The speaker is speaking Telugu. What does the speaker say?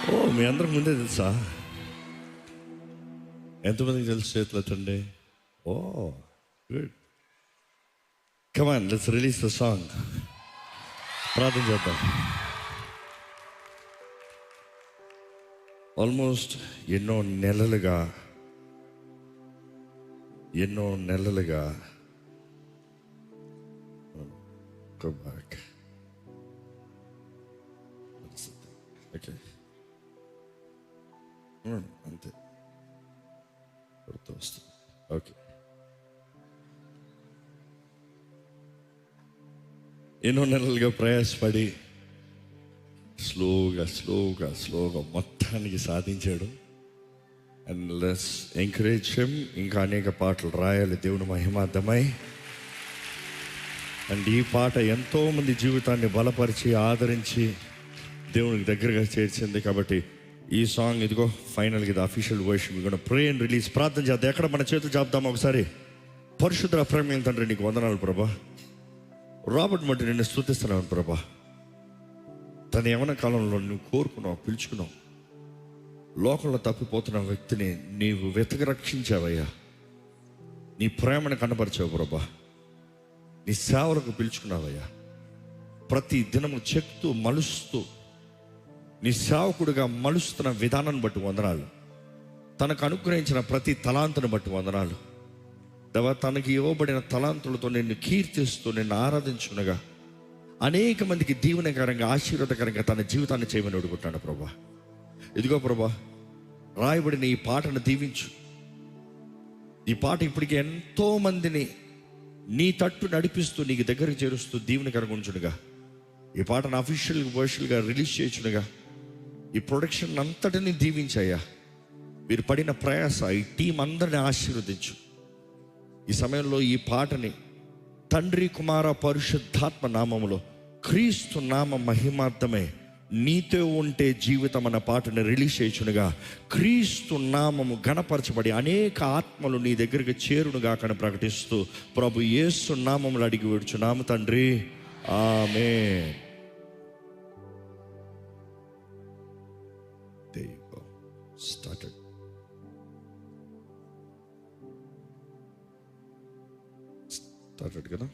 మీ అందరికి ముందే తెలుసా? ఎంతమందికి తెలుసు? చేతులు ఎత్తండి. Oh good. Come on, let's release the song. ప్రార్థన చేద్దాం. ఆల్మోస్ట్ ఎన్నో నెలలుగా go back. ఓకే, అంతే గుర్తు వస్తుంది. ఓకే, ఎన్నో నెలలుగా ప్రయాసపడి స్లోగా మొత్తానికి సాధించాడు. And let's encourage him. ఇంకా అనేక పాటలు రాయాలి దేవుని మహిమార్థమై. అండ్ ఈ పాట ఎంతోమంది జీవితాన్ని బలపరిచి ఆదరించి దేవునికి దగ్గరగా చేర్చింది. కాబట్టి ఈ సాంగ్ ఇదిగో ఫైనల్గా ఇది అఫీషియల్ వర్షన్. కూడా ప్రే అండ్ రిలీజ్. ప్రార్థన చేద్దాం. ఎక్కడ మన చేతులు చెప్దామా ఒకసారి? పరిశుద్ధ ప్రేమ తండ్రి, నీకు వందనాలు ప్రభా. రాబర్ట్ మట్టి నిన్ను స్తుతిస్తున్నాను ప్రభా. తన యవ్వన కాలంలో నువ్వు కోరుకున్నావు, పిలుచుకున్నావు. లోకంలో తప్పిపోతున్న వ్యక్తిని నీవు వెతక రక్షించావయ్యా. నీ ప్రేమను కనపరిచావు ప్రభా. నీ సేవలకు పిలుచుకున్నావయ్యా. ప్రతి దినము చెక్తూ మలుస్తూ నీ సేవకుడిగా మలుస్తున్న విధానాన్ని బట్టి వందనాలు. తనకు అనుగ్రహించిన ప్రతి తలాంతుని బట్టి వందనాలు దేవా. తనకి ఇవ్వబడిన తలాంతులతో నిన్ను కీర్తిస్తూ నిన్ను ఆరాధించునగా అనేక మందికి దీవెనకరంగా ఆశీర్వాదకరంగా తన జీవితాన్ని చేయమని అడుగుతున్నాడు ప్రభా. ఇదిగో ప్రభా, రాయబడిన ఈ పాటను దీవించు. ఈ పాట ఇప్పటికీ ఎంతో మందిని నీ తట్టు నడిపిస్తూ నీకు దగ్గరికి చేరుస్తూ దీవెనకరంగా ఉంచునుగా. ఈ పాటను అఫీషియల్ వర్షన్గా రిలీజ్ చేయుచునుగా. ఈ ప్రొడక్షన్ అంతటిని దీవించాయా. మీరు పడిన ప్రయాస, ఈ టీం అందరిని ఆశీర్వదించు. ఈ సమయంలో ఈ పాటని తండ్రి కుమార పరిశుద్ధాత్మ నామములో క్రీస్తు నామ మహిమార్థమే నీతో ఉంటే జీవితం అన్న పాటని రిలీజ్ చేయుచునుగా. క్రీస్తు నామము గణపరచబడి అనేక ఆత్మలు నీ దగ్గరికి చేరునుగా కానీ ప్రకటిస్తూ ప్రభు యేసు నామములు అడిగి విడుచున్నాము తండ్రి, ఆమేన్. There you go. Started కదా.